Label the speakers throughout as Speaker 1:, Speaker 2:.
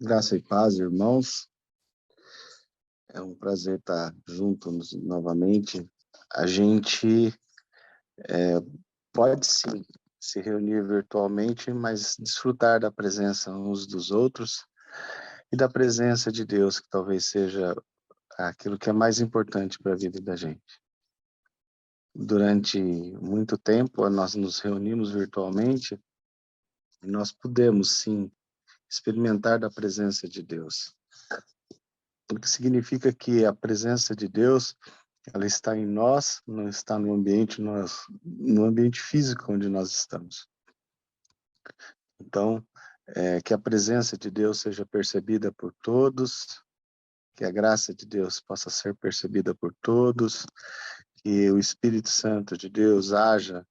Speaker 1: Graça e paz, irmãos. É um prazer estar juntos novamente. A gente pode sim se reunir virtualmente, mas desfrutar da presença uns dos outros e da presença de Deus, que talvez seja aquilo que é mais importante para a vida da gente. Durante muito tempo, nós nos reunimos virtualmente e nós pudemos sim experimentar da presença de Deus. O que significa que a presença de Deus, ela está em nós, não está no ambiente, no ambiente físico onde nós estamos. Então, que a presença de Deus seja percebida por todos, que a graça de Deus possa ser percebida por todos, que o Espírito Santo de Deus haja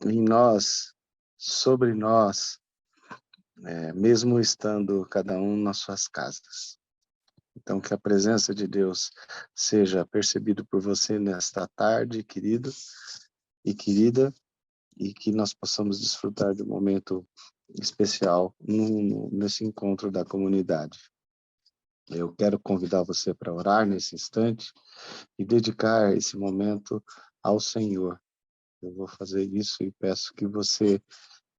Speaker 1: em nós, sobre nós, mesmo estando cada um nas suas casas. Então, que a presença de Deus seja percebida por você nesta tarde, querido e querida, e que nós possamos desfrutar de um momento especial nesse encontro da comunidade. Eu quero convidar você para orar nesse instante e dedicar esse momento ao Senhor. Eu vou fazer isso e peço que você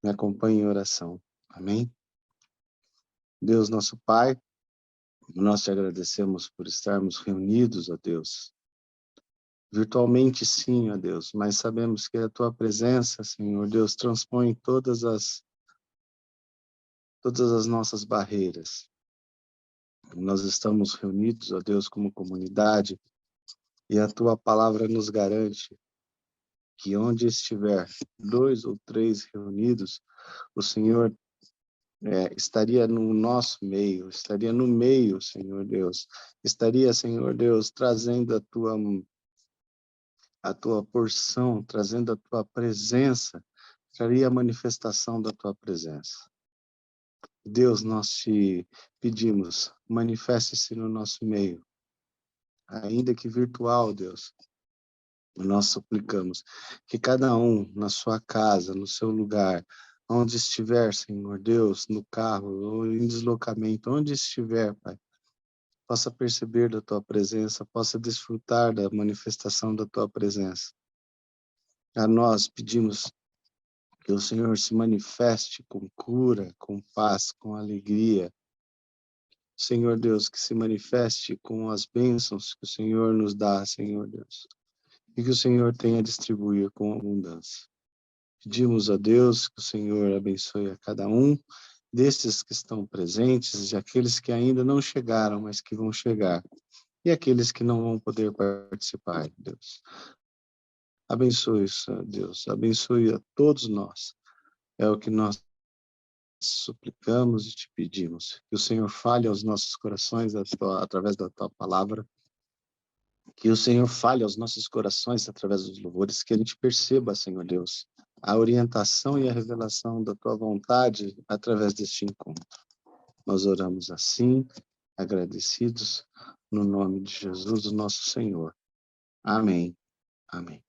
Speaker 1: me acompanhe em oração. Amém? Deus, nosso Pai, nós te agradecemos por estarmos reunidos, ó Deus. Virtualmente sim, ó Deus, mas sabemos que a tua presença, Senhor Deus, transpõe todas as nossas barreiras. Nós estamos reunidos, ó Deus, como comunidade, e a tua palavra nos garante que onde estiver 2 ou 3 reunidos, o Senhor estaria no nosso meio, estaria no meio, Senhor Deus, estaria, Senhor Deus, trazendo a tua porção, trazendo a tua presença, traria a manifestação da tua presença. Deus, nós te pedimos, manifeste-se no nosso meio, ainda que virtual, Deus. Nós suplicamos que cada um na sua casa, no seu lugar, onde estiver, Senhor Deus, no carro ou em deslocamento, onde estiver, Pai, possa perceber da tua presença, possa desfrutar da manifestação da tua presença. A nós pedimos que o Senhor se manifeste com cura, com paz, com alegria. Senhor Deus, que se manifeste com as bênçãos que o Senhor nos dá, Senhor Deus. E que o Senhor tenha a distribuir com abundância. Pedimos a Deus que o Senhor abençoe a cada um desses que estão presentes e aqueles que ainda não chegaram, mas que vão chegar. E aqueles que não vão poder participar, Deus. Abençoe, Deus. Abençoe a todos nós. É o que nós suplicamos e te pedimos. Que o Senhor fale aos nossos corações através da tua palavra. Que o Senhor fale aos nossos corações através dos louvores. Que a gente perceba, Senhor Deus, a orientação e a revelação da tua vontade através deste encontro. Nós oramos assim, agradecidos, no nome de Jesus, o nosso Senhor. Amém. Amém.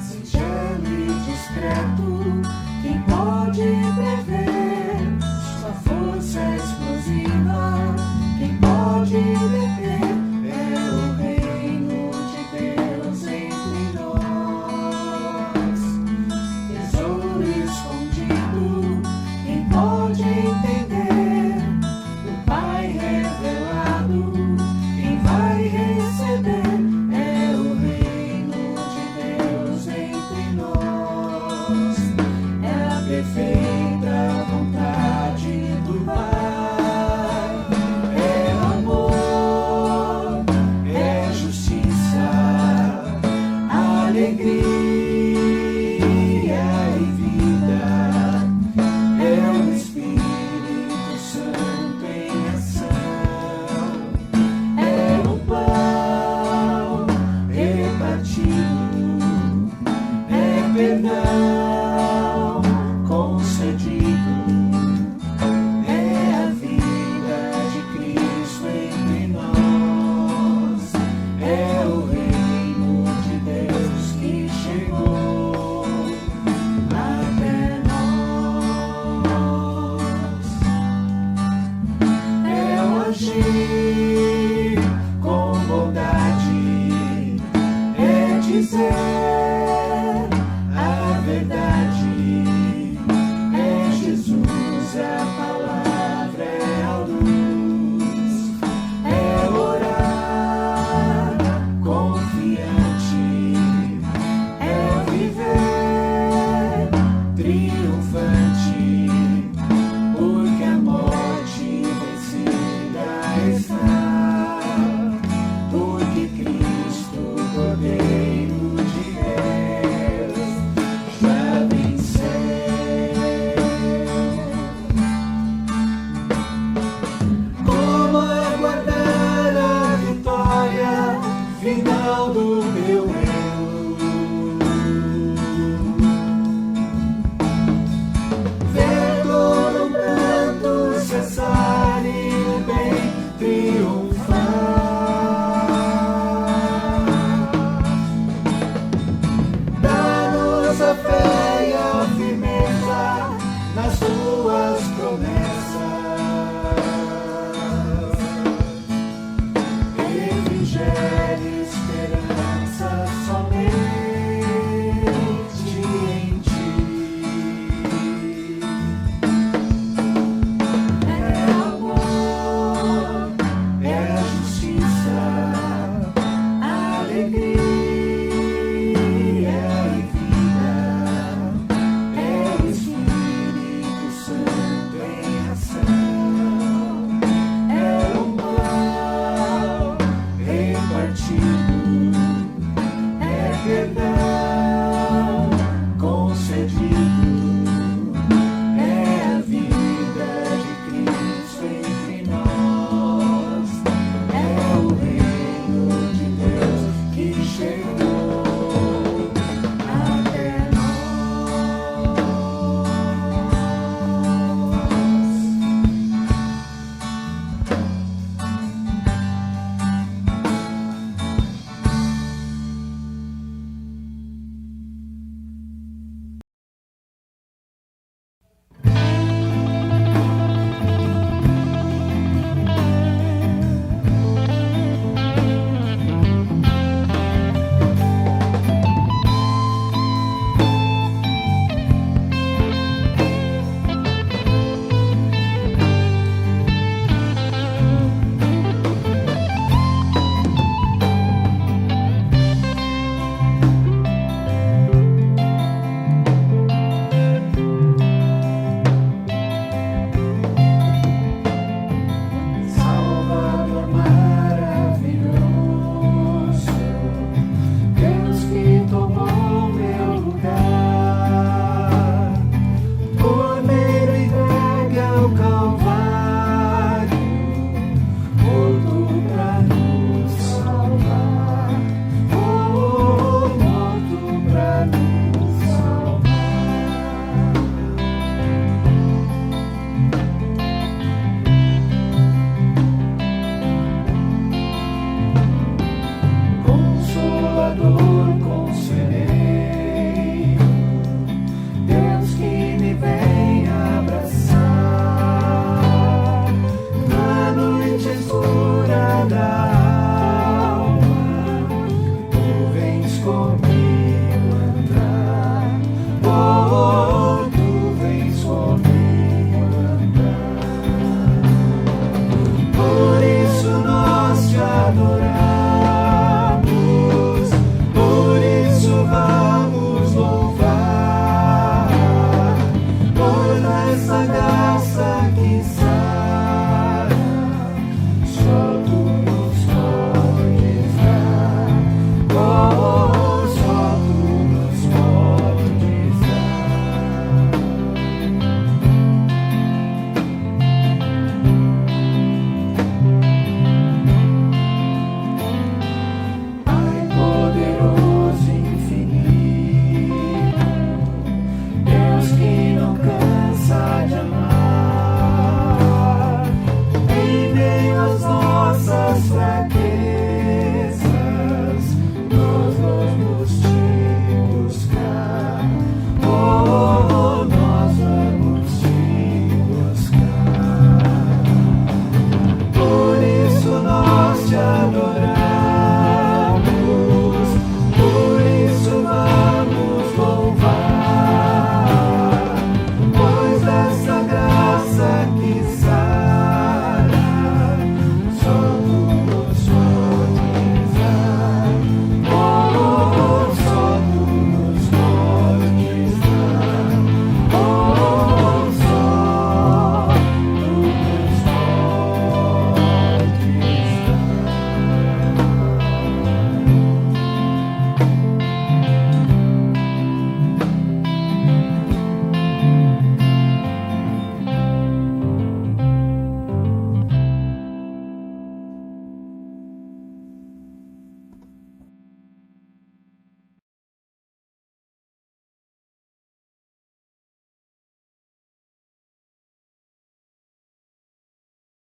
Speaker 2: Singelo e discreto,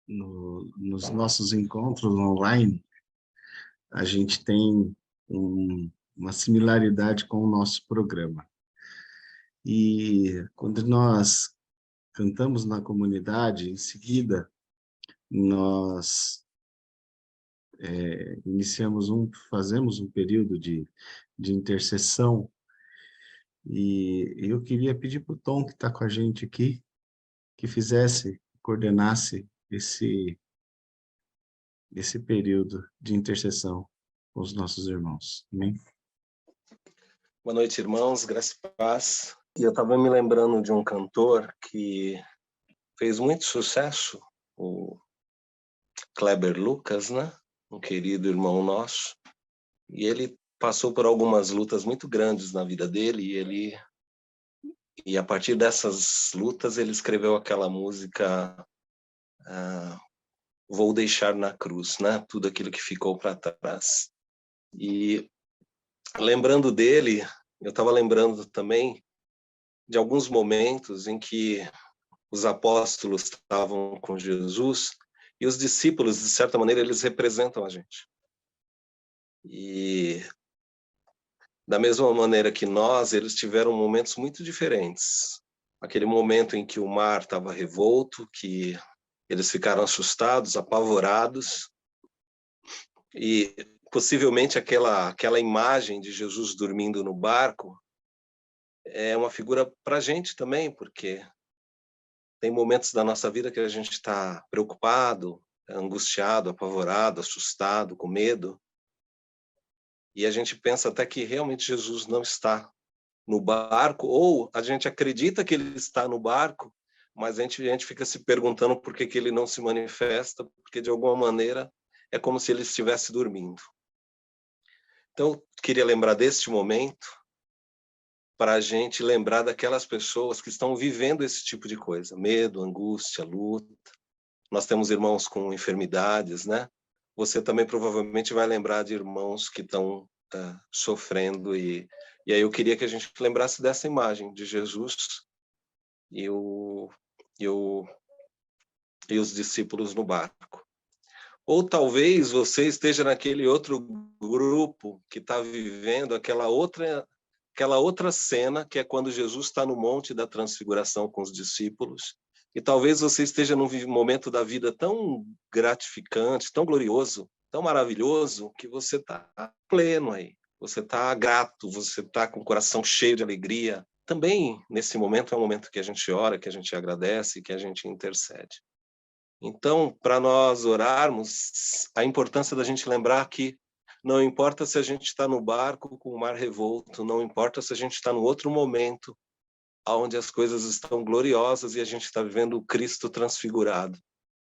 Speaker 1: nos nossos encontros online, a gente tem uma similaridade com o nosso programa. E quando nós cantamos na comunidade, em seguida, nós fazemos um período de intercessão, e eu queria pedir para o Tom, que está com a gente aqui, que coordenasse esse período de intercessão com os nossos irmãos. Amém?
Speaker 2: Boa noite, irmãos, graça e paz. E eu estava me lembrando de um cantor que fez muito sucesso, o Kleber Lucas, né? Um querido irmão nosso. E ele passou por algumas lutas muito grandes na vida dele, e a partir dessas lutas ele escreveu aquela música Vou Deixar na Cruz, né? Tudo aquilo que ficou para trás. E lembrando dele, eu estava lembrando também de alguns momentos em que os apóstolos estavam com Jesus e os discípulos, de certa maneira, eles representam a gente. E da mesma maneira que nós, eles tiveram momentos muito diferentes. Aquele momento em que o mar estava revolto, que eles ficaram assustados, apavorados, e possivelmente aquela imagem de Jesus dormindo no barco é uma figura para a gente também, porque tem momentos da nossa vida que a gente está preocupado, angustiado, apavorado, assustado, com medo, e a gente pensa até que realmente Jesus não está no barco, ou a gente acredita que ele está no barco, mas a gente fica se perguntando por que ele não se manifesta, porque de alguma maneira é como se ele estivesse dormindo. Então, eu queria lembrar deste momento para a gente lembrar daquelas pessoas que estão vivendo esse tipo de coisa, medo, angústia, luta. Nós temos irmãos com enfermidades, né? Você também provavelmente vai lembrar de irmãos que estão sofrendo, e aí eu queria que a gente lembrasse dessa imagem de Jesus e os discípulos no barco. Ou talvez você esteja naquele outro grupo que está vivendo aquela outra cena, que é quando Jesus está no Monte da Transfiguração com os discípulos, e talvez você esteja num momento da vida tão gratificante, tão glorioso, tão maravilhoso, que você está pleno aí, você está grato, você está com o coração cheio de alegria. Também, nesse momento, é um momento que a gente ora, que a gente agradece, que a gente intercede. Então, para nós orarmos, a importância da gente lembrar que não importa se a gente está no barco com o mar revolto, não importa se a gente está no outro momento, onde as coisas estão gloriosas e a gente está vivendo o Cristo transfigurado.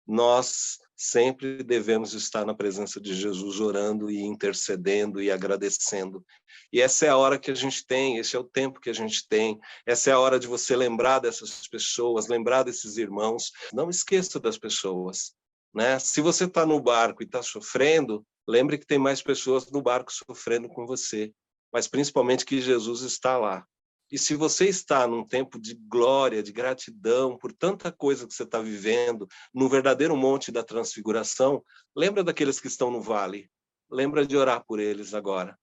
Speaker 2: Nós sempre devemos estar na presença de Jesus, orando e intercedendo e agradecendo. E essa é a hora que a gente tem, esse é o tempo que a gente tem, essa é a hora de você lembrar dessas pessoas, lembrar desses irmãos. Não esqueça das pessoas, né? Se você está no barco e está sofrendo, lembre que tem mais pessoas no barco sofrendo com você, mas principalmente que Jesus está lá. E se você está num tempo de glória, de gratidão por tanta coisa que você está vivendo, no verdadeiro monte da transfiguração, lembra daqueles que estão no vale. Lembra de orar por eles agora.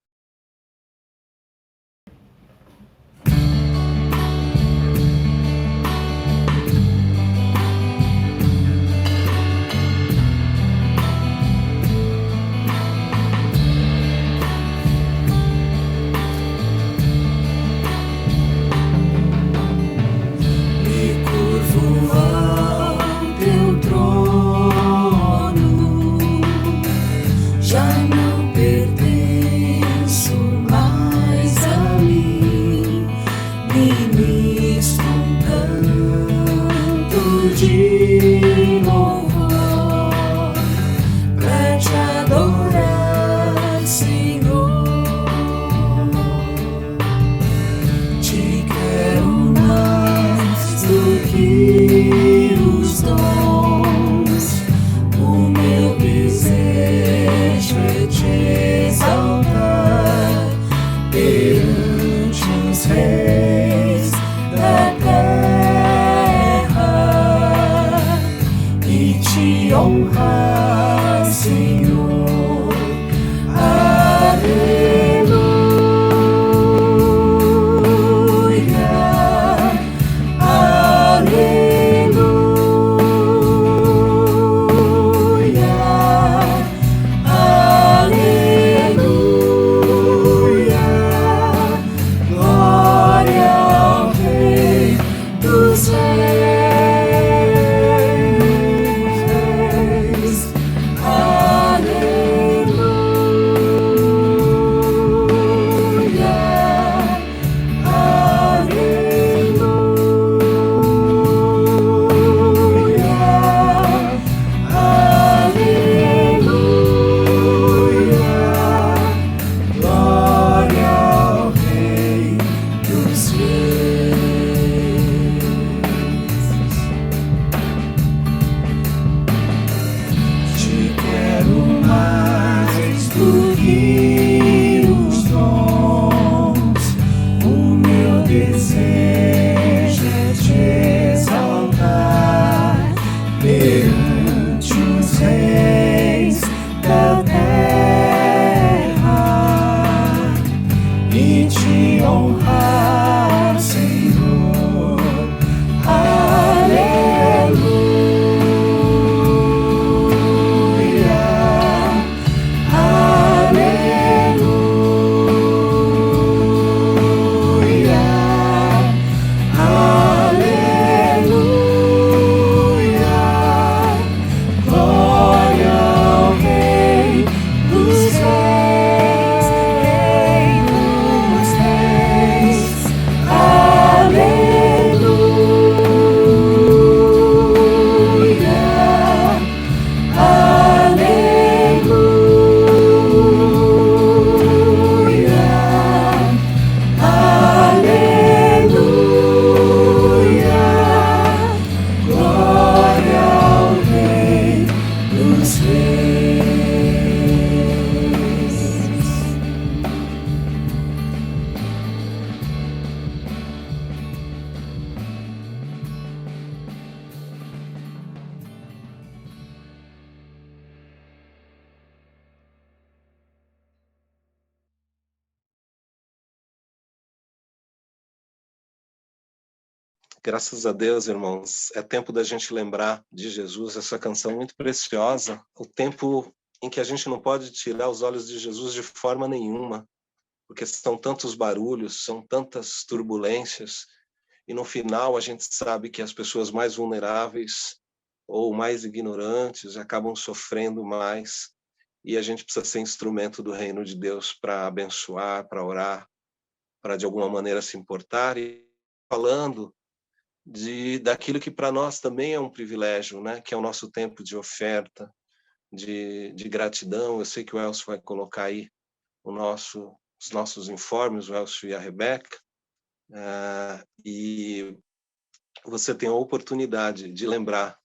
Speaker 3: Já não pertence te honrar, Senhor. Aleluia, aleluia, aleluia. Glória ao Rei dos Reis. Aleluia, aleluia, aleluia. Glória ao Rei dos Reis. Te quero mais do que os dons. O meu desejo é te exaltar perante os reis da terra e te honrar, Senhor. Aleluia, aleluia, aleluia. Glória ao Rei dos Reis, Rei dos Reis. Aleluia, aleluia, aleluia. Glória ao Rei dos Reis.
Speaker 2: Graças a Deus, irmãos, é tempo da gente lembrar de Jesus, essa canção muito preciosa, o tempo em que a gente não pode tirar os olhos de Jesus de forma nenhuma, porque são tantos barulhos, são tantas turbulências, e no final a gente sabe que as pessoas mais vulneráveis ou mais ignorantes acabam sofrendo mais, e a gente precisa ser instrumento do reino de Deus para abençoar, para orar, para de alguma maneira se importar, e falando daquilo que para nós também é um privilégio, né? Que é o nosso tempo de oferta, de gratidão. Eu sei que o Elcio vai colocar aí os nossos informes, o Elcio e a Rebeca, e você tem a oportunidade de lembrar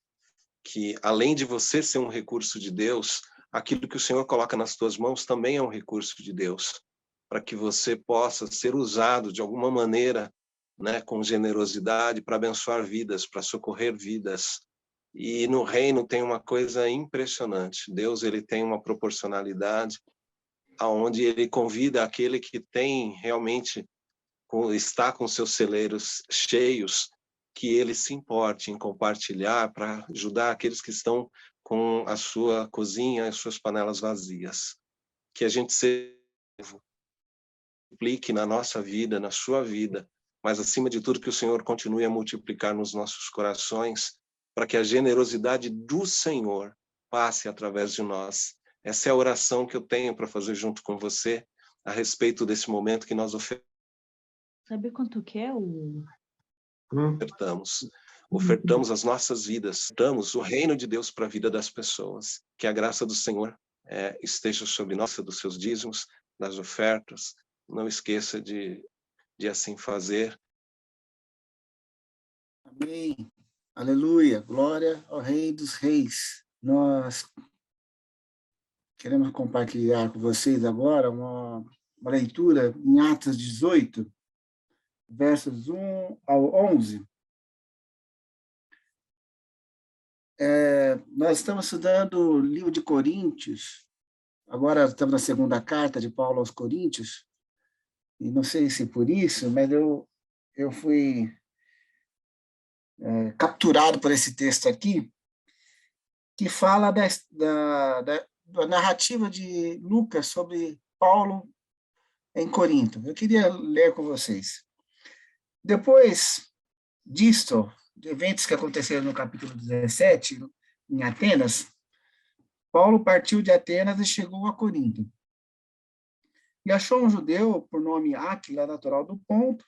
Speaker 2: que, além de você ser um recurso de Deus, aquilo que o Senhor coloca nas tuas mãos também é um recurso de Deus, para que você possa ser usado de alguma maneira, né, com generosidade, para abençoar vidas, para socorrer vidas. E no reino tem uma coisa impressionante. Deus, ele tem uma proporcionalidade aonde ele convida aquele que tem realmente está com seus celeiros cheios, que ele se importe em compartilhar para ajudar aqueles que estão com a sua cozinha, as suas panelas vazias. Que a gente se aplique na nossa vida, na sua vida, mas acima de tudo que o Senhor continue a multiplicar nos nossos corações, para que a generosidade do Senhor passe através de nós. Essa é a oração que eu tenho para fazer junto com você a respeito desse momento que nós
Speaker 4: Sabe quanto que é o...
Speaker 2: ofertamos. Ofertamos as nossas vidas, damos o reino de Deus para a vida das pessoas. Que a graça do Senhor esteja sobre nós, dos seus dízimos, das ofertas. Não esqueça de assim fazer.
Speaker 5: Amém. Aleluia. Glória ao Rei dos Reis. Nós queremos compartilhar com vocês agora uma leitura em Atos 18, versos 1 ao 11. Nós estamos estudando o livro de Coríntios, agora estamos na segunda carta de Paulo aos Coríntios, e não sei se por isso, mas eu fui capturado por esse texto aqui, que fala da narrativa de Lucas sobre Paulo em Corinto. Eu queria ler com vocês. Depois disto, de eventos que aconteceram no capítulo 17, em Atenas, Paulo partiu de Atenas e chegou a Corinto. E achou um judeu, por nome Áquila, natural do Ponto,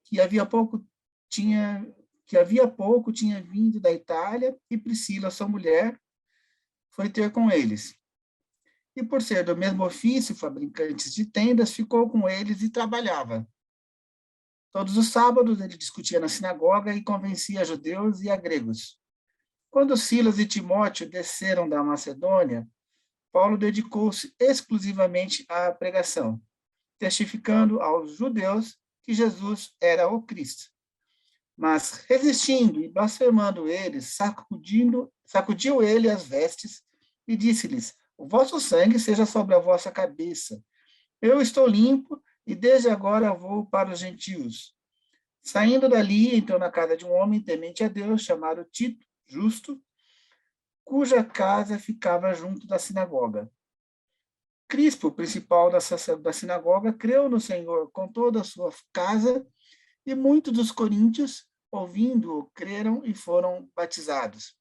Speaker 5: que havia pouco tinha vindo da Itália, e Priscila, sua mulher, foi ter com eles. E por ser do mesmo ofício, fabricantes de tendas, ficou com eles e trabalhava. Todos os sábados ele discutia na sinagoga e convencia judeus e a gregos. Quando Silas e Timóteo desceram da Macedônia, Paulo dedicou-se exclusivamente à pregação, testificando aos judeus que Jesus era o Cristo. Mas, resistindo e blasfemando eles, sacudiu ele as vestes e disse-lhes: o vosso sangue seja sobre a vossa cabeça. Eu estou limpo e desde agora vou para os gentios. Saindo dali, entrou na casa de um homem temente a Deus, chamado Tito, justo, cuja casa ficava junto da sinagoga. Crispo, principal da sinagoga, creu no Senhor com toda a sua casa, e muitos dos coríntios, ouvindo-o, creram e foram batizados.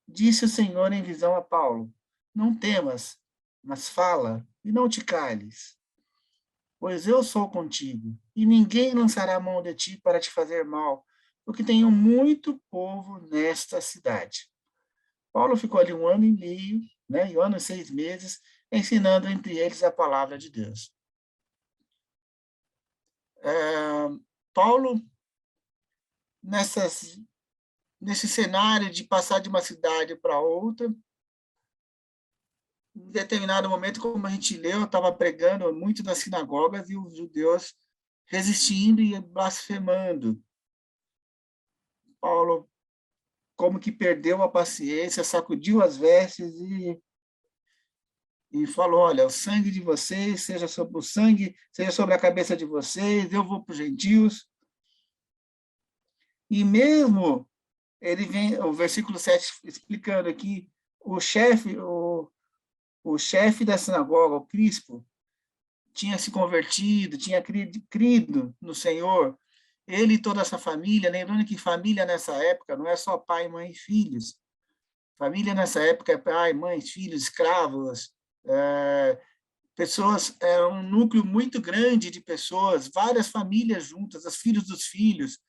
Speaker 5: Disse o Senhor em visão a Paulo: não temas, mas fala, e não te cales. Pois eu sou contigo, e ninguém lançará a mão de ti para te fazer mal, porque tenho muito povo nesta cidade. Paulo ficou ali 1 ano e meio, e 1 ano e 6 meses, ensinando entre eles a palavra de Deus. Paulo, nesse cenário de passar de uma cidade para outra, em determinado momento, como a gente leu, eu estava pregando muito nas sinagogas e os judeus resistindo e blasfemando. Paulo, como que perdeu a paciência, sacudiu as vestes e falou: olha, o sangue de vocês seja sobre a cabeça de vocês, eu vou para os gentios. E mesmo ele vem, o versículo 7 explicando aqui, o chefe da sinagoga, o Crispo, tinha se convertido, tinha crido no Senhor, ele e toda essa família, lembrando que família nessa época não é só pai, mãe e filhos. Família nessa época é pai, mãe, filhos, escravos, pessoas, é um núcleo muito grande de pessoas, várias famílias juntas, os filhos dos filhos.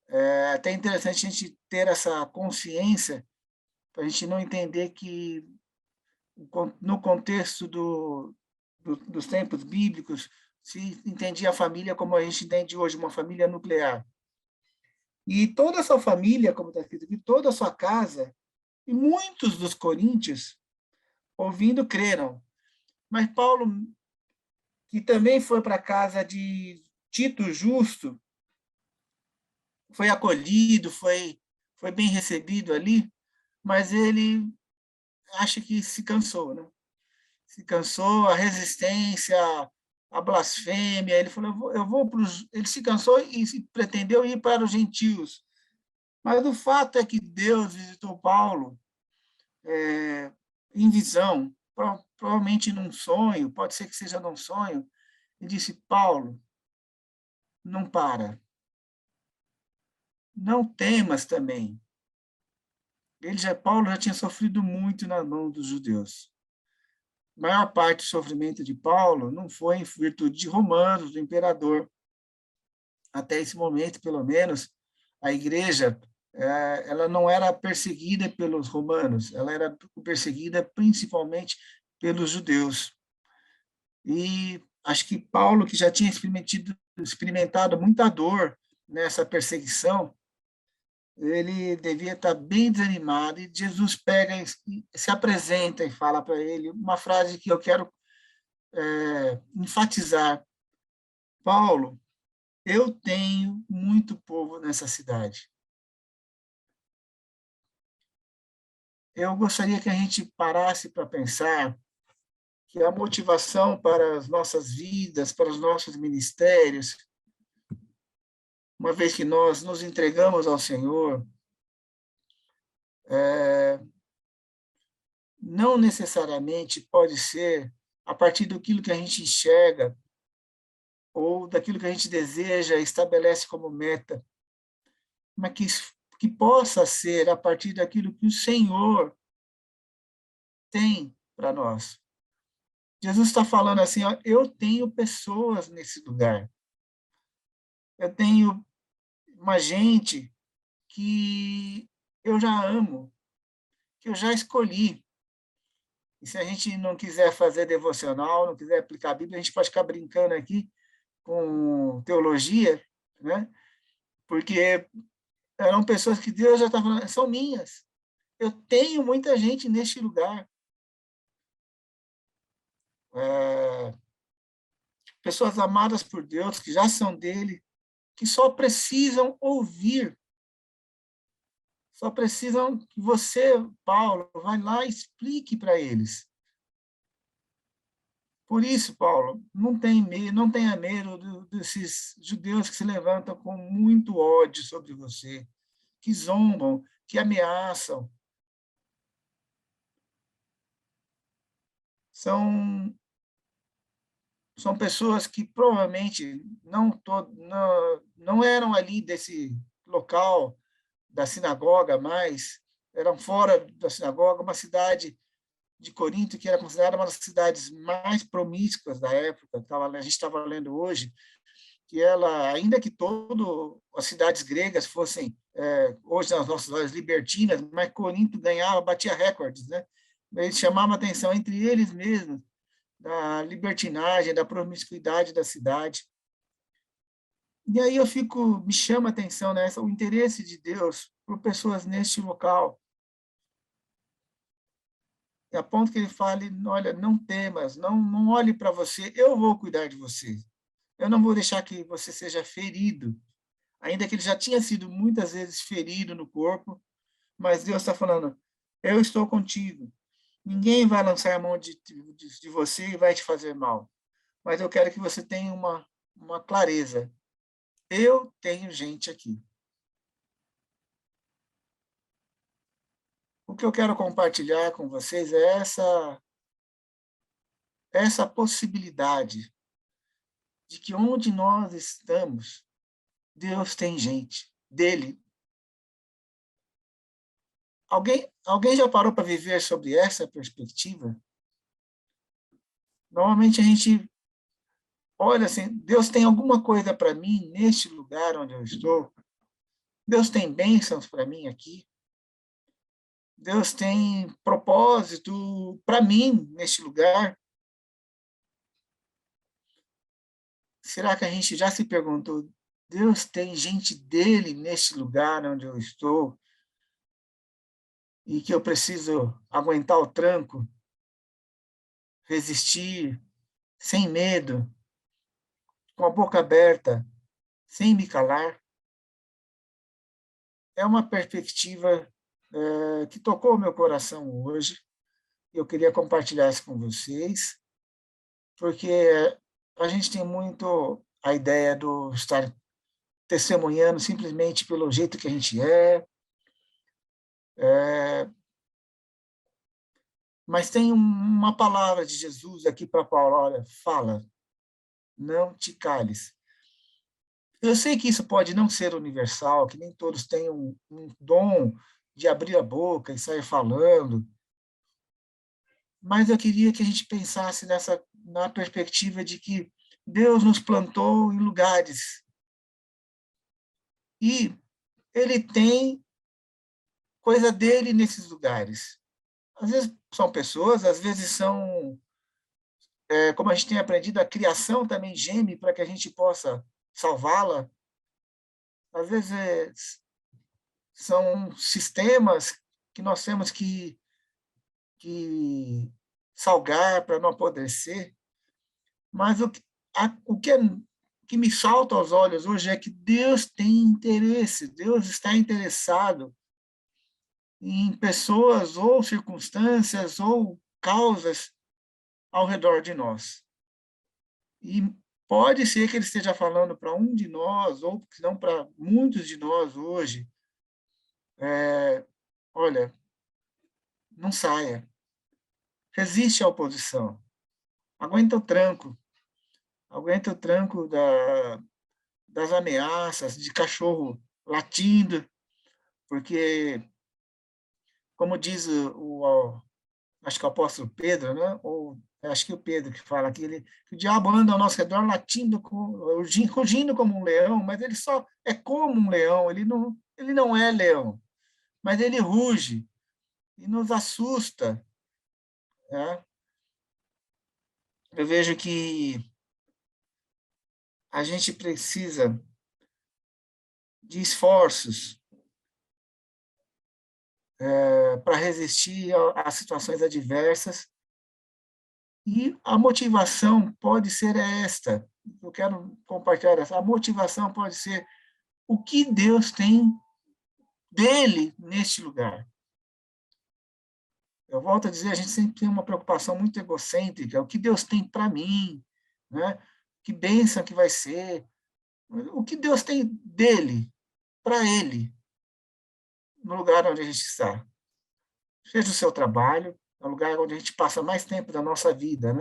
Speaker 5: É até interessante a gente ter essa consciência, para a gente não entender que, no contexto dos tempos bíblicos, se entendia a família como a gente entende hoje, uma família nuclear. E toda essa família, como está escrito aqui, toda a sua casa, e muitos dos coríntios, ouvindo, creram. Mas Paulo, que também foi para a casa de Tito Justo, foi acolhido, foi bem recebido ali, mas ele acha que se cansou, né? Se cansou, a resistência, a blasfêmia. Ele falou: ele se cansou e pretendeu ir para os gentios. Mas o fato é que Deus visitou Paulo em visão, provavelmente num sonho, pode ser que seja num sonho, e disse: Paulo, não para. Não temas também. Paulo já tinha sofrido muito na mão dos judeus. A maior parte do sofrimento de Paulo não foi em virtude de Romanos, do imperador. Até esse momento, pelo menos, a igreja ela não era perseguida pelos romanos, ela era perseguida principalmente pelos judeus. E acho que Paulo, que já tinha experimentado muita dor nessa perseguição, ele devia estar bem desanimado, e Jesus pega e se apresenta e fala para ele uma frase que eu quero enfatizar: Paulo, eu tenho muito povo nessa cidade. eu gostaria que a gente parasse para pensar que a motivação para as nossas vidas, para os nossos ministérios, uma vez que nós nos entregamos ao Senhor, não necessariamente pode ser a partir daquilo que a gente enxerga ou daquilo que a gente deseja, estabelece como meta, mas que possa ser a partir daquilo que o Senhor tem para nós. Jesus está falando assim, ó, eu tenho pessoas nesse lugar. Eu tenho uma gente que eu já amo, que eu já escolhi. E se a gente não quiser fazer devocional, não quiser aplicar a Bíblia, a gente pode ficar brincando aqui com teologia, né? Porque eram pessoas que Deus já está falando, são minhas. Eu tenho muita gente neste lugar. Pessoas amadas por Deus, que já são dele, que só precisam ouvir. Só precisam que você, Paulo, vai lá e explique para eles. Por isso, Paulo, não tenha medo desses judeus que se levantam com muito ódio sobre você, que zombam, que ameaçam. São pessoas que provavelmente não eram ali desse local da sinagoga, mas eram fora da sinagoga, uma cidade de Corinto que era considerada uma das cidades mais promíscuas da época. A gente estava lendo hoje que ela, ainda que todas as cidades gregas fossem, hoje nas nossas olhos, libertinas, mas Corinto batia recordes, né? Eles chamavam a atenção entre eles mesmos da libertinagem, da promiscuidade da cidade. E aí me chama a atenção, né, o interesse de Deus por pessoas neste local. E a ponto que ele fale, olha, não temas, não olhe para você, eu vou cuidar de você. Eu não vou deixar que você seja ferido, ainda que ele já tinha sido muitas vezes ferido no corpo, mas Deus está falando, eu estou contigo. Ninguém vai lançar a mão de você e vai te fazer mal. Mas eu quero que você tenha uma clareza. Eu tenho gente aqui. O que eu quero compartilhar com vocês é essa possibilidade de que onde nós estamos, Deus tem gente dele. Alguém já parou para viver sobre essa perspectiva? Normalmente a gente olha assim, Deus tem alguma coisa para mim neste lugar onde eu estou? Deus tem bênçãos para mim aqui? Deus tem propósito para mim neste lugar? Será que a gente já se perguntou, Deus tem gente dele neste lugar onde eu estou? E que eu preciso aguentar o tranco, resistir, sem medo, com a boca aberta, sem me calar? É uma perspectiva que tocou o meu coração hoje. Eu queria compartilhar isso com vocês, porque a gente tem muito a ideia do estar testemunhando simplesmente pelo jeito que a gente mas tem uma palavra de Jesus aqui para Paulo, olha, fala, não te cales. Eu sei que isso pode não ser universal, que nem todos têm um dom de abrir a boca e sair falando, mas eu queria que a gente pensasse na perspectiva de que Deus nos plantou em lugares e ele tem coisa dele nesses lugares. Às vezes são pessoas, às vezes são, como a gente tem aprendido, a criação também geme para que a gente possa salvá-la. Às vezes são sistemas que nós temos que salgar para não apodrecer. Mas o que me salta aos olhos hoje é que Deus tem interesse, Deus está interessado em pessoas ou circunstâncias ou causas ao redor de nós. E pode ser que ele esteja falando para um de nós, ou se não para muitos de nós hoje, olha, não saia, resiste à oposição, aguenta o tranco das ameaças, de cachorro latindo, porque, como diz acho que o apóstolo Pedro, né? Ou acho que o Pedro que fala aqui, que o diabo anda ao nosso redor latindo, rugindo como um leão, mas ele só é como um leão, ele não é leão, mas ele ruge e nos assusta. Né? Eu vejo que a gente precisa de esforços para resistir às situações adversas, e a motivação pode ser esta. Eu quero compartilhar essa. A motivação pode ser o que Deus tem dele neste lugar. Eu volto a dizer, a gente sempre tem uma preocupação muito egocêntrica, o que Deus tem para mim, né? Que bênção que vai ser, o que Deus tem dele, para ele, no lugar onde a gente está. Seja o seu trabalho, é o lugar onde a gente passa mais tempo da nossa vida,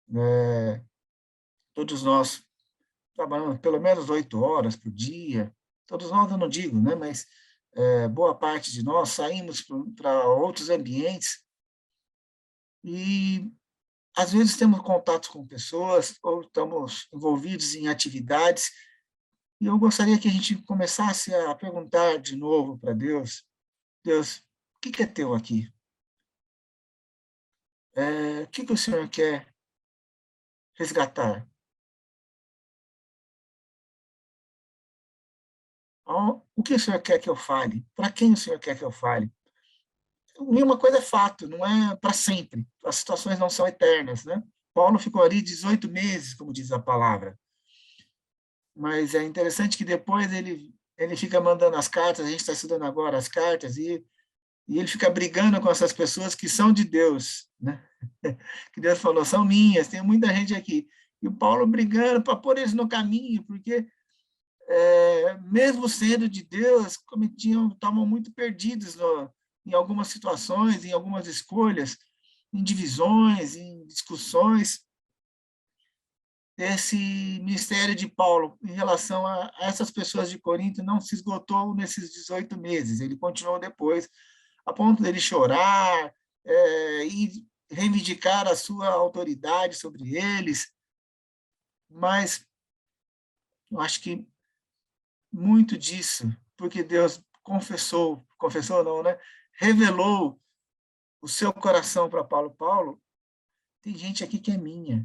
Speaker 5: né? Todos nós trabalhamos pelo menos 8 horas por dia, todos nós eu não digo, né? Mas boa parte de nós saímos para outros ambientes e, às vezes, temos contatos com pessoas ou estamos envolvidos em atividades, e eu gostaria que a gente começasse a perguntar de novo para Deus: Deus, o que é teu aqui? O que o Senhor quer resgatar? O que o Senhor quer que eu fale? Para quem o Senhor quer que eu fale? Uma coisa é fato, não é para sempre. As situações não são eternas, né? Paulo ficou ali 18 meses, como diz a palavra. Mas é interessante que depois ele fica mandando as cartas, a gente está estudando agora as cartas, e ele fica brigando com essas pessoas que são de Deus, né? Que Deus falou, são minhas, tem muita gente aqui. E o Paulo brigando para pôr eles no caminho, porque mesmo sendo de Deus, estavam muito perdidos em algumas situações, em algumas escolhas, em divisões, em discussões. Esse ministério de Paulo em relação a essas pessoas de Corinto não se esgotou nesses 18 meses, ele continuou depois, a ponto dele chorar e reivindicar a sua autoridade sobre eles, mas eu acho que muito disso, porque Deus confessou não, né? Revelou o seu coração para Paulo. Paulo, tem gente aqui que é minha.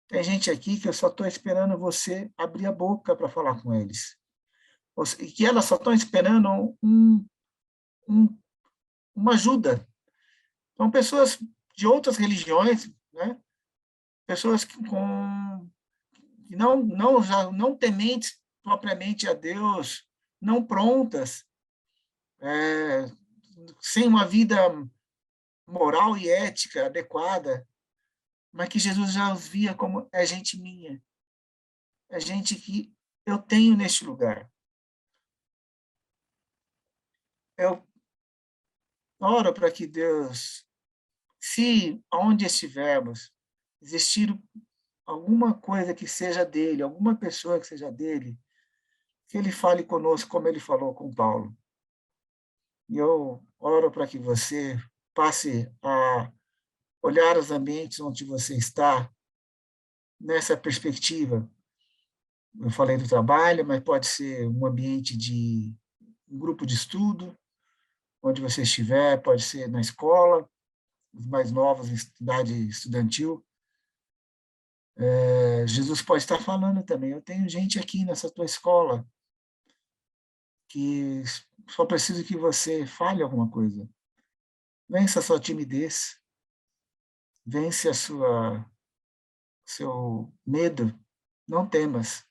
Speaker 5: Tem gente aqui que eu só estou esperando você abrir a boca para falar com eles. E que elas só estão esperando uma ajuda. São pessoas de outras religiões, né? Pessoas que não tementes propriamente a Deus, não prontas, sem uma vida moral e ética adequada, mas que Jesus já os via como é gente minha, é gente que eu tenho neste lugar. Eu oro para que Deus, se onde estivermos, existir alguma coisa que seja dele, alguma pessoa que seja dele, que ele fale conosco como ele falou com Paulo. E eu oro para que você passe a olhar os ambientes onde você está nessa perspectiva. Eu falei do trabalho, mas pode ser um ambiente de um grupo de estudo, onde você estiver, pode ser na escola, os mais novos em idade estudantil. Jesus pode estar falando também, eu tenho gente aqui nessa tua escola que só preciso que você fale alguma coisa. Vença a sua timidez, vence seu medo, não temas.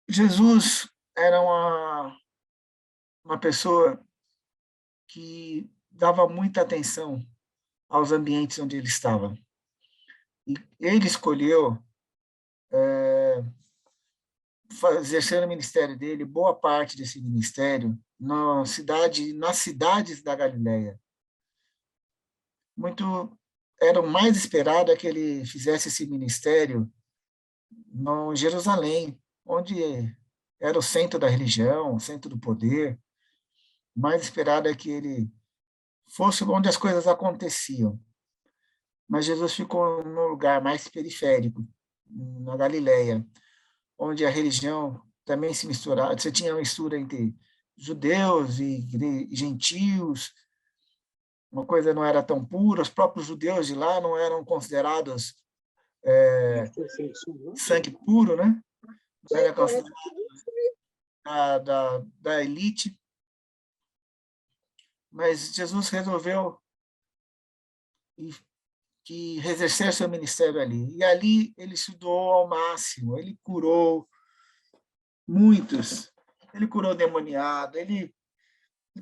Speaker 5: Jesus era uma pessoa que dava muita atenção aos ambientes onde ele estava. E ele escolheu exercer o ministério dele, boa parte desse ministério, nas cidades da Galileia. Era o mais esperado é que ele fizesse esse ministério em Jerusalém, onde era o centro da religião, o centro do poder. O mais esperado é que ele fosse onde as coisas aconteciam. Mas Jesus ficou no lugar mais periférico, na Galileia, onde a religião também se misturava. Você tinha uma mistura entre judeus e gentios, uma coisa não era tão pura, os próprios judeus de lá não eram considerados sangue puro, né? Não era considerado da elite. Mas Jesus resolveu que exercer seu ministério ali. E ali ele se doou ao máximo, ele curou muitos, ele curou demoniado, ele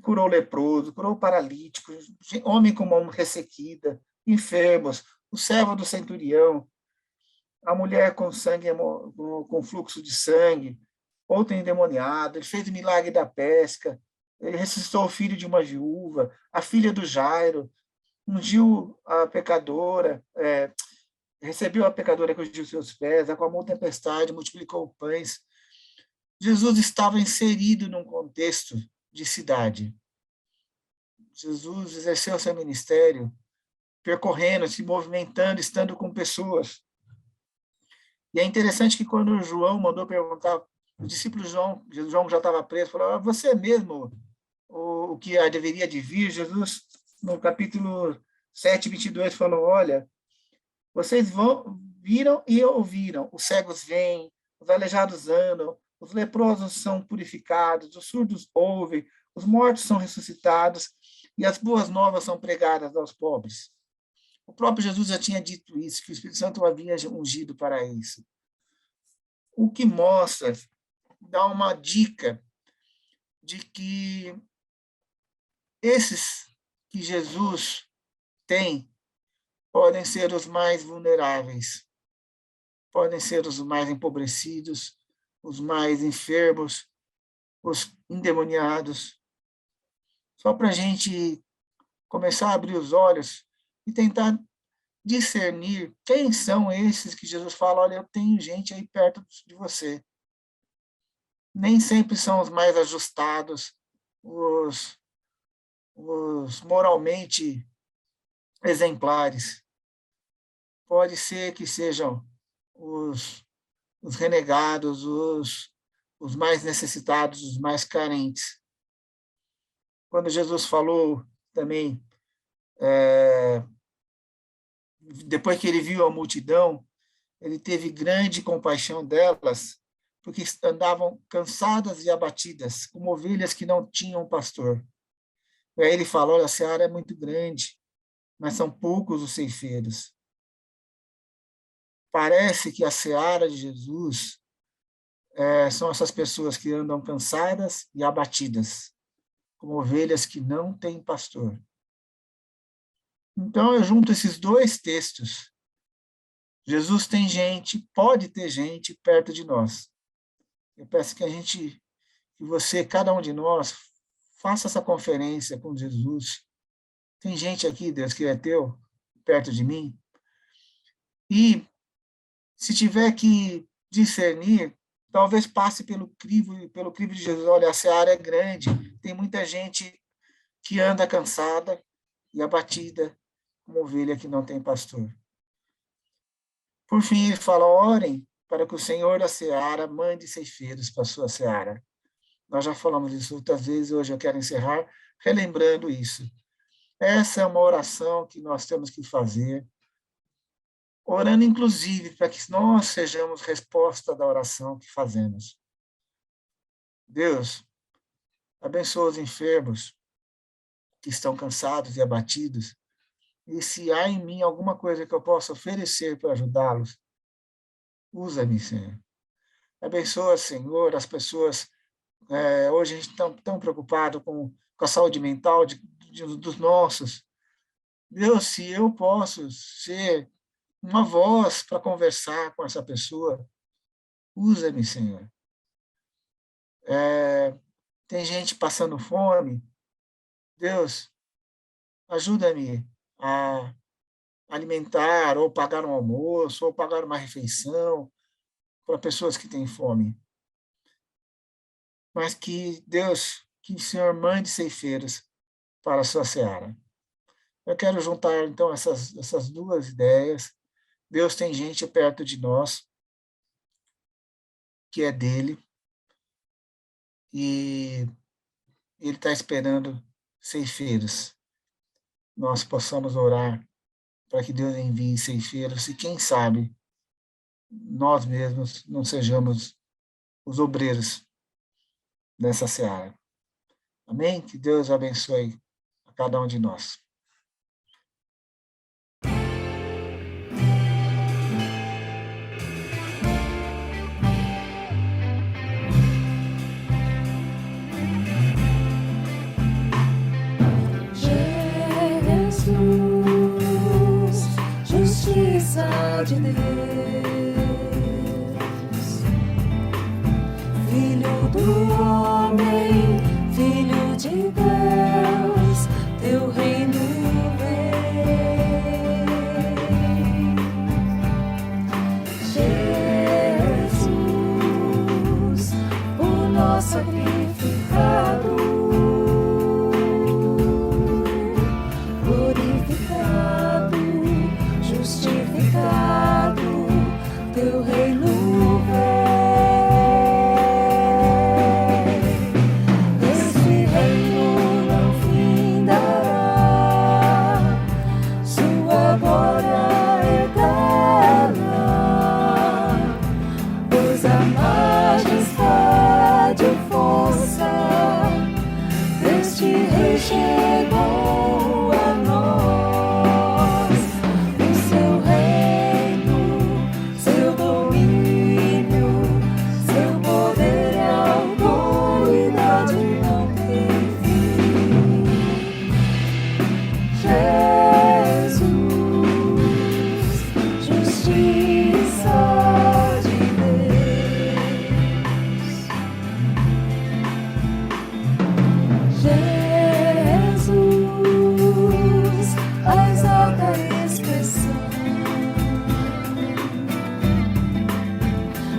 Speaker 5: curou leproso, curou paralítico, homem com mão ressequida, enfermos, o servo do centurião, a mulher com sangue, com fluxo de sangue, outro endemoniado, ele fez o milagre da pesca, ele ressuscitou o filho de uma viúva, a filha do Jairo, ungiu a pecadora, recebeu a pecadora que ungiu seus pés, acalmou tempestade, multiplicou pães. Jesus estava inserido num contexto de cidade. Jesus exerceu seu ministério percorrendo, se movimentando, estando com pessoas. E é interessante que quando João mandou perguntar, o discípulo João já estava preso, falou, você é mesmo o que deveria de vir? Jesus, no capítulo 7, 22, falou, olha, vocês viram e ouviram, os cegos vêm, os aleijados andam, os leprosos são purificados, os surdos ouvem, os mortos são ressuscitados e as boas novas são pregadas aos pobres. O próprio Jesus já tinha dito isso, que o Espírito Santo o havia ungido para isso. O que mostra, dá uma dica de que esses que Jesus tem podem ser os mais vulneráveis, podem ser os mais empobrecidos, os mais enfermos, os endemoniados. Só para a gente começar a abrir os olhos e tentar discernir quem são esses que Jesus fala, olha, eu tenho gente aí perto de você. Nem sempre são os mais ajustados, os moralmente exemplares. Pode ser que sejam os renegados, os mais necessitados, os mais carentes. Quando Jesus falou também, depois que ele viu a multidão, ele teve grande compaixão delas, porque andavam cansadas e abatidas, como ovelhas que não tinham pastor. E aí ele falou, olha, a seara é muito grande, mas são poucos os ceifeiros. Parece que a seara de Jesus são essas pessoas que andam cansadas e abatidas, como ovelhas que não têm pastor. Então, eu junto esses dois textos. Jesus tem gente, pode ter gente perto de nós. Eu peço que você, cada um de nós, faça essa conferência com Jesus. Tem gente aqui, Deus, que é teu, perto de mim. E, se tiver que discernir, talvez passe pelo crivo de Jesus. Olha, a seara é grande, tem muita gente que anda cansada e abatida, como ovelha que não tem pastor. Por fim, ele fala, orem para que o Senhor da seara mande ceifeiros para a sua seara. Nós já falamos isso outras vezes, hoje eu quero encerrar relembrando isso. Essa é uma oração que nós temos que fazer, orando inclusive para que nós sejamos resposta da oração que fazemos. Deus, abençoa os enfermos que estão cansados e abatidos, e se há em mim alguma coisa que eu possa oferecer para ajudá-los, usa-me, Senhor. Abençoa, Senhor, as pessoas hoje a gente está tão preocupado com a saúde mental dos nossos. Deus, se eu posso ser uma voz para conversar com essa pessoa, usa-me, Senhor. Tem gente passando fome. Deus, ajuda-me a alimentar, ou pagar um almoço, ou pagar uma refeição para pessoas que têm fome. Mas que Deus, que o Senhor mande ceifeiros para a sua seara. Eu quero juntar, então, essas duas ideias. Deus tem gente perto de nós, que é dele, e ele está esperando ceifeiros. Nós possamos orar para que Deus envie ceifeiros, e quem sabe nós mesmos não sejamos os obreiros dessa seara. Amém? Que Deus abençoe a cada um de nós.
Speaker 3: Jesus, justiça de Deus, Filho do homem, Filho de Deus, teu reino vem. Jesus, o nosso sacrificado, glorificado, justificado, teu reino vem. Este reino não findará, sua glória eterna, pois a majestade e força deste rei chegou a nós. O seu reino, seu domínio, seu poder e autoridade não tem fim. Jesus, justiça de Deus. Jesus, a exalta expressão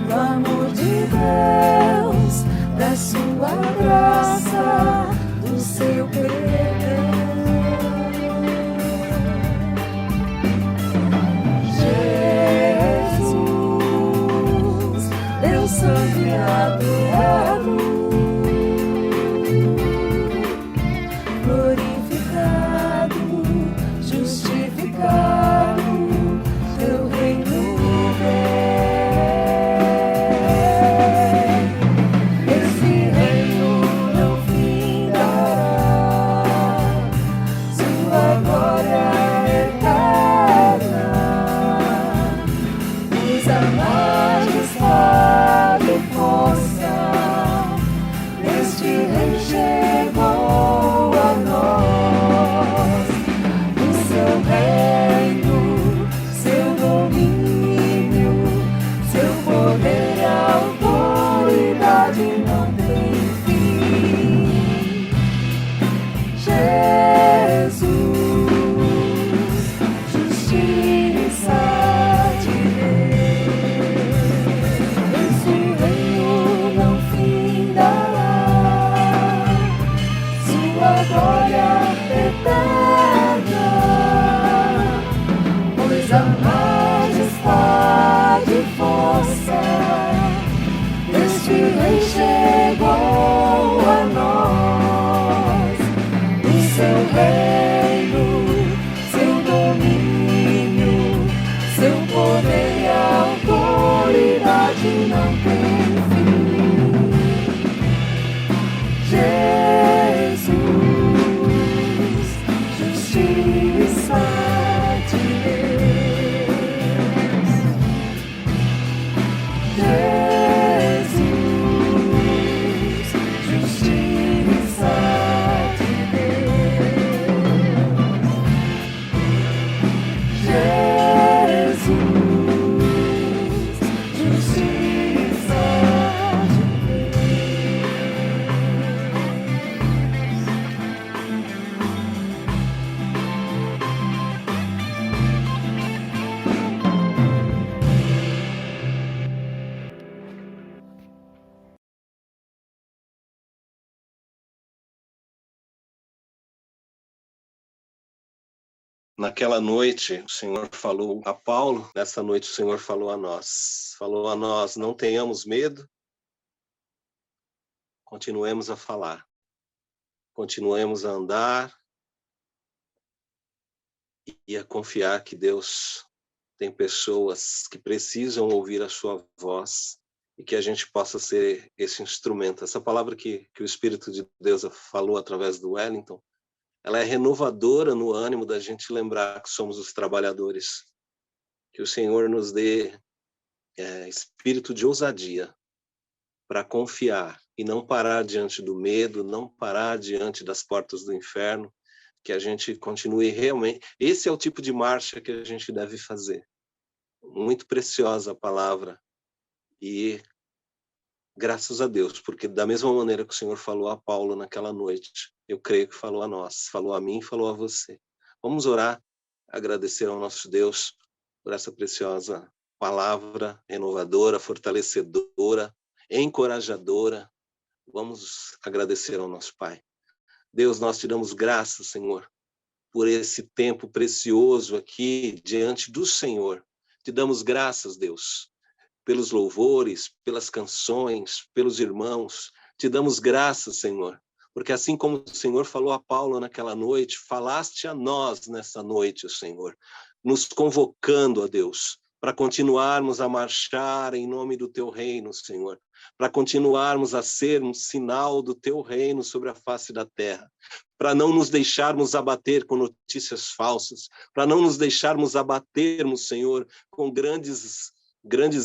Speaker 3: do amor de Deus, da sua graça, do seu perdão. Jesus, Deus santo e adorado, glorificado, justificado, teu reino vem. Esse reino não findará, sua glória eterna, pois a majestade e força deste rei chegou a nós. O seu reino, seu domínio, seu poder e autoridade não tem fim. Jesus, justiça de Deus. Esse reino não findará, sua glória eterna, pois a majestade e força deste rei chegou a nós. O seu reino, seu domínio, seu poder e autoridade não tem fim. Jesus,
Speaker 2: Naquela noite, o Senhor falou a Paulo, nessa noite o Senhor falou a nós, não tenhamos medo, continuemos a falar, continuemos a andar e a confiar que Deus tem pessoas que precisam ouvir a sua voz e que a gente possa ser esse instrumento. Essa palavra que o Espírito de Deus falou através do Wellington, ela é renovadora no ânimo da gente lembrar que somos os trabalhadores. Que o Senhor nos dê espírito de ousadia para confiar e não parar diante do medo, não parar diante das portas do inferno, que a gente continue realmente. Esse é o tipo de marcha que a gente deve fazer. Muito preciosa a palavra. E graças a Deus, porque da mesma maneira que o Senhor falou a Paulo naquela noite, eu creio que falou a nós, falou a mim, falou a você. Vamos orar, agradecer ao nosso Deus por essa preciosa palavra renovadora, fortalecedora, encorajadora. Vamos agradecer ao nosso Pai. Deus, nós te damos graças, Senhor, por esse tempo precioso aqui diante do Senhor. Te damos graças, Deus, pelos louvores, pelas canções, pelos irmãos. Te damos graças, Senhor, porque assim como o Senhor falou a Paulo naquela noite, falaste a nós nessa noite, Senhor, nos convocando, ó Deus, para continuarmos a marchar em nome do teu reino, Senhor, para continuarmos a ser um sinal do teu reino sobre a face da terra, para não nos deixarmos abater com notícias falsas, para não nos deixarmos abatermos, Senhor, com grandes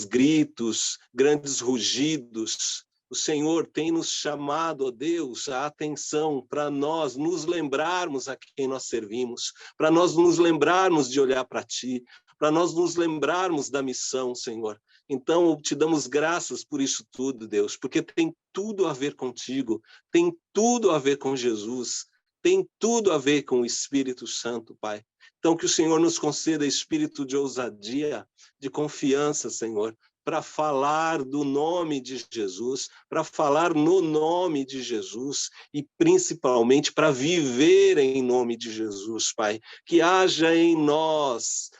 Speaker 2: gritos, grandes rugidos. O Senhor tem nos chamado, ó Deus, a atenção para nós nos lembrarmos a quem nós servimos, para nós nos lembrarmos de olhar para Ti, para nós nos lembrarmos da missão, Senhor. Então, te damos graças por isso tudo, Deus, porque tem tudo a ver contigo, tem tudo a ver com Jesus, tem tudo a ver com o Espírito Santo, Pai. Então, que o Senhor nos conceda espírito de ousadia, de confiança, Senhor, para falar do nome de Jesus, para falar no nome de Jesus e, principalmente, para viver em nome de Jesus, Pai. Que haja em nós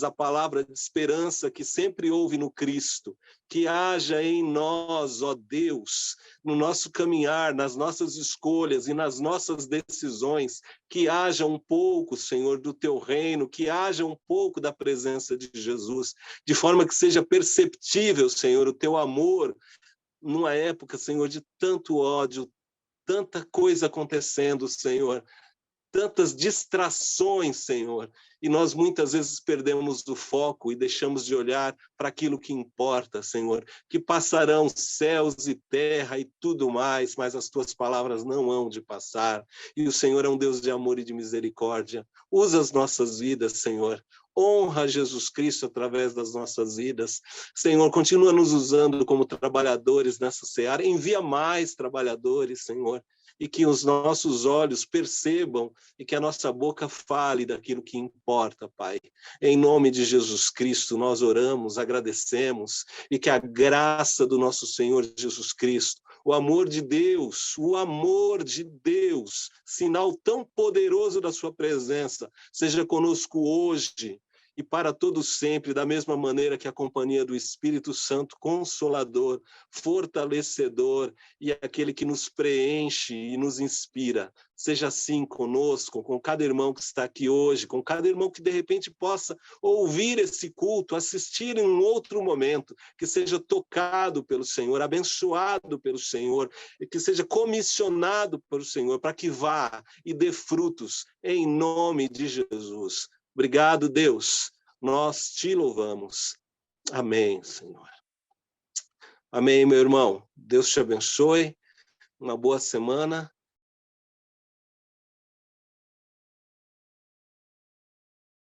Speaker 2: a palavra de esperança que sempre houve no Cristo. Que haja em nós, ó Deus, no nosso caminhar, nas nossas escolhas e nas nossas decisões, que haja um pouco, Senhor, do teu reino, que haja um pouco da presença de Jesus, de forma que seja perceptível, Senhor, o teu amor, numa época, Senhor, de tanto ódio, tanta coisa acontecendo, Senhor, tantas distrações, Senhor, e nós muitas vezes perdemos o foco e deixamos de olhar para aquilo que importa, Senhor, que passarão céus e terra e tudo mais, mas as tuas palavras não hão de passar, e o Senhor é um Deus de amor e de misericórdia. Usa as nossas vidas, Senhor, honra Jesus Cristo através das nossas vidas. Senhor, continua nos usando como trabalhadores nessa seara, envia mais trabalhadores, Senhor, e que os nossos olhos percebam e que a nossa boca fale daquilo que importa, Pai. Em nome de Jesus Cristo, nós oramos, agradecemos, e que a graça do nosso Senhor Jesus Cristo, o amor de Deus, sinal tão poderoso da sua presença, seja conosco hoje e para todos sempre, da mesma maneira que a companhia do Espírito Santo Consolador, fortalecedor e aquele que nos preenche e nos inspira. Seja assim conosco, com cada irmão que está aqui hoje, com cada irmão que de repente possa ouvir esse culto, assistir em um outro momento, que seja tocado pelo Senhor, abençoado pelo Senhor, e que seja comissionado pelo Senhor, para que vá e dê frutos em nome de Jesus. Obrigado, Deus. Nós te louvamos. Amém, Senhor. Amém, meu irmão. Deus te abençoe. Uma boa semana